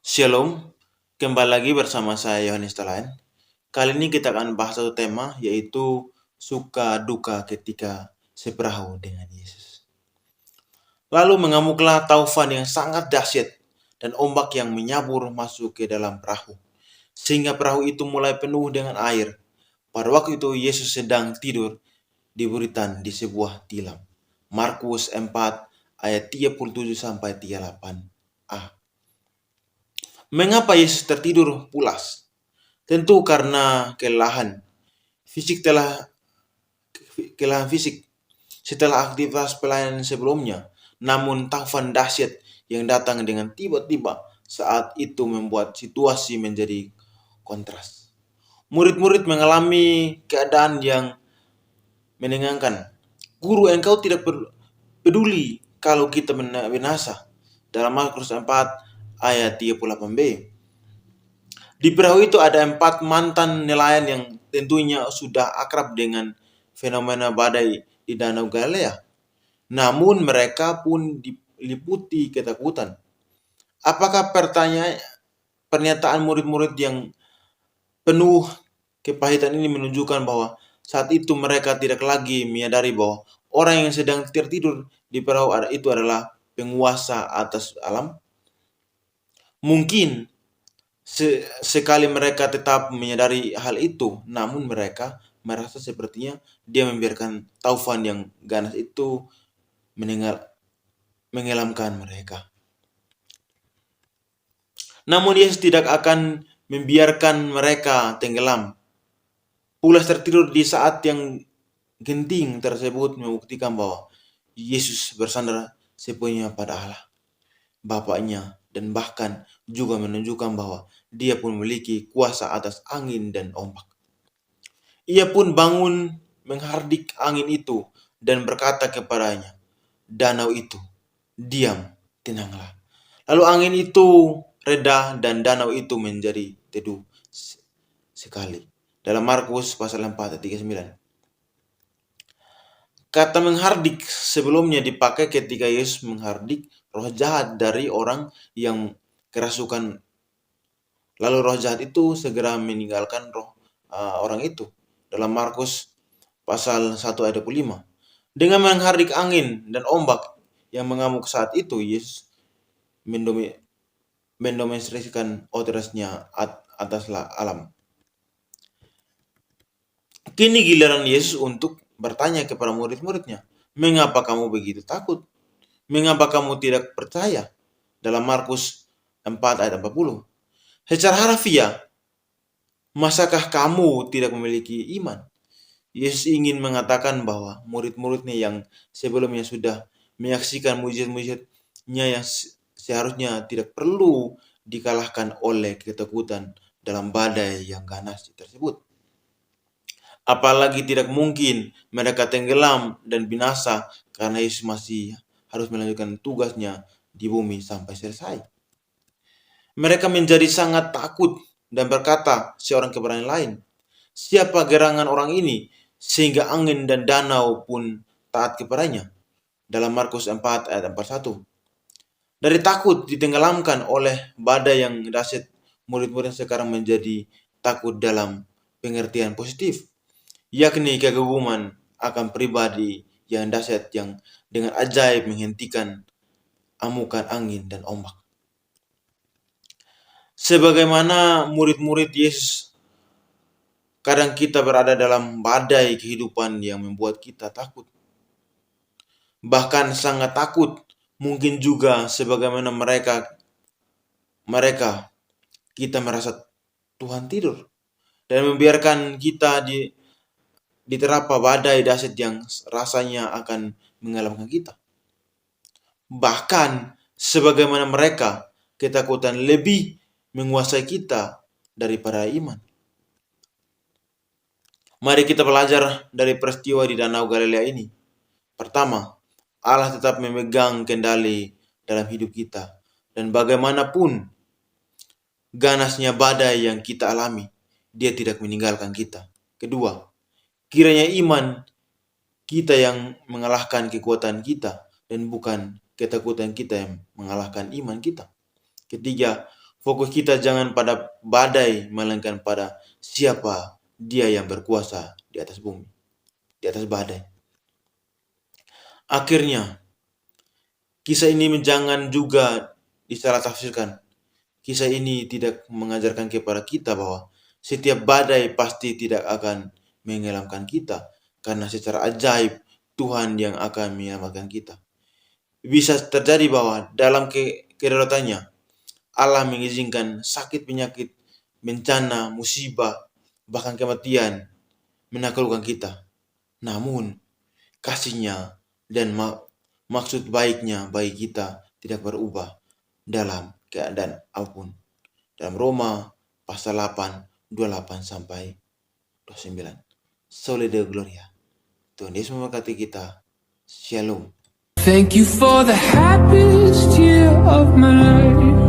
Shalom, kembali lagi bersama saya Yohanes Talayan. Kali ini kita akan bahas satu tema yaitu suka duka ketika seperahu dengan Yesus. Lalu mengamuklah taufan yang sangat dahsyat dan ombak yang menyabur masuk ke dalam perahu, sehingga perahu itu mulai penuh dengan air. Pada waktu itu Yesus sedang tidur di buritan di sebuah tilam. Markus 4 ayat 37 sampai 38a. Mengapa Yesus tertidur pulas? Tentu karena kelelahan fisik setelah aktivitas pelayanan sebelumnya. Namun taufan dahsyat yang datang dengan tiba-tiba saat itu membuat situasi menjadi kontras. Murid-murid mengalami keadaan yang menenangkan. Guru, engkau tidak peduli kalau kita binasa. Dalam Markus 4 ayat 38b. Di perahu itu ada 4 mantan nelayan yang tentunya sudah akrab dengan fenomena badai di Danau Galilea. Namun mereka pun diliputi ketakutan. Apakah pernyataan murid-murid yang penuh kepahitan ini menunjukkan bahwa saat itu mereka tidak lagi menyadari bahwa orang yang sedang tertidur di perahu itu adalah penguasa atas alam? Mungkin sekali mereka tetap menyadari hal itu, namun mereka merasa sepertinya dia membiarkan taufan yang ganas itu mengelamkan mereka. Namun Yesus tidak akan membiarkan mereka tenggelam. Pulas tertidur di saat yang genting tersebut membuktikan bahwa Yesus bersandar sepenuhnya pada Allah, Bapaknya, dan bahkan juga menunjukkan bahwa dia pun memiliki kuasa atas angin dan ombak. Ia pun bangun menghardik angin itu dan berkata kepadanya, danau itu, diam, tenanglah. Lalu angin itu reda dan danau itu menjadi teduh sekali. Dalam Markus pasal 4 ayat 39. Kata menghardik sebelumnya dipakai ketika Yesus menghardik roh jahat dari orang yang kerasukan. Lalu roh jahat itu segera meninggalkan orang itu. Dalam Markus pasal 1 ayat 25. Dengan menghardik angin dan ombak yang mengamuk saat itu, Yesus mendemonstrasikan otoritasnya atas alam. Kini giliran Yesus untuk bertanya kepada murid-muridnya, mengapa kamu begitu takut? Mengapa kamu tidak percaya? Dalam Markus 4 ayat 40. Secara harfiah, masakah kamu tidak memiliki iman? Yesus ingin mengatakan bahwa murid-muridnya yang sebelumnya sudah menyaksikan mujizat-mujizatnya yang seharusnya tidak perlu dikalahkan oleh ketakutan dalam badai yang ganas tersebut. Apalagi tidak mungkin mereka tenggelam dan binasa karena Yesus masih harus melanjutkan tugasnya di bumi sampai selesai. Mereka menjadi sangat takut dan berkata seorang kepada yang lain, siapa gerangan orang ini sehingga angin dan danau pun taat kepadanya? Dalam Markus 4 ayat 41. Dari takut ditenggelamkan oleh badai yang dahsyat, murid-murid sekarang menjadi takut dalam pengertian positif, yakni kegaguman akan pribadi yang dahsyat yang dengan ajaib menghentikan amukan angin dan ombak. Sebagaimana murid-murid Yesus, kadang kita berada dalam badai kehidupan yang membuat kita takut. Bahkan sangat takut, mungkin juga sebagaimana mereka kita merasa Tuhan tidur dan membiarkan kita diterapa badai dahsyat yang rasanya akan mengelamkan kita. Bahkan sebagaimana mereka, ketakutan lebih menguasai kita daripada iman. Mari kita belajar dari peristiwa di Danau Galilea ini. Pertama, Allah tetap memegang kendali dalam hidup kita. Dan bagaimanapun ganasnya badai yang kita alami, dia tidak meninggalkan kita. Kedua, kiranya iman kita yang mengalahkan kekuatan kita dan bukan ketakutan kita yang mengalahkan iman kita. Ketiga, Fokus kita jangan pada badai, melainkan pada siapa Dia yang berkuasa di atas bumi, di atas badai. Akhirnya, kisah ini jangan juga disalah tafsirkan. Kisah ini tidak mengajarkan kepada kita bahwa setiap badai pasti tidak akan menyelamkan kita, karena secara ajaib Tuhan yang akan menyelamatkan kita. Bisa terjadi bahwa dalam kedaruratannya Allah mengizinkan sakit, penyakit, bencana, musibah, bahkan kematian menaklukkan kita. Namun kasih-Nya dan maksud baiknya bagi kita tidak berubah dalam keadaan apapun. Dalam Roma pasal 8, 28 sampai 29. Soli Deo Gloria. Tuhan Yesus memberkati kita. Shalom. Thank you for the happiest year of my life.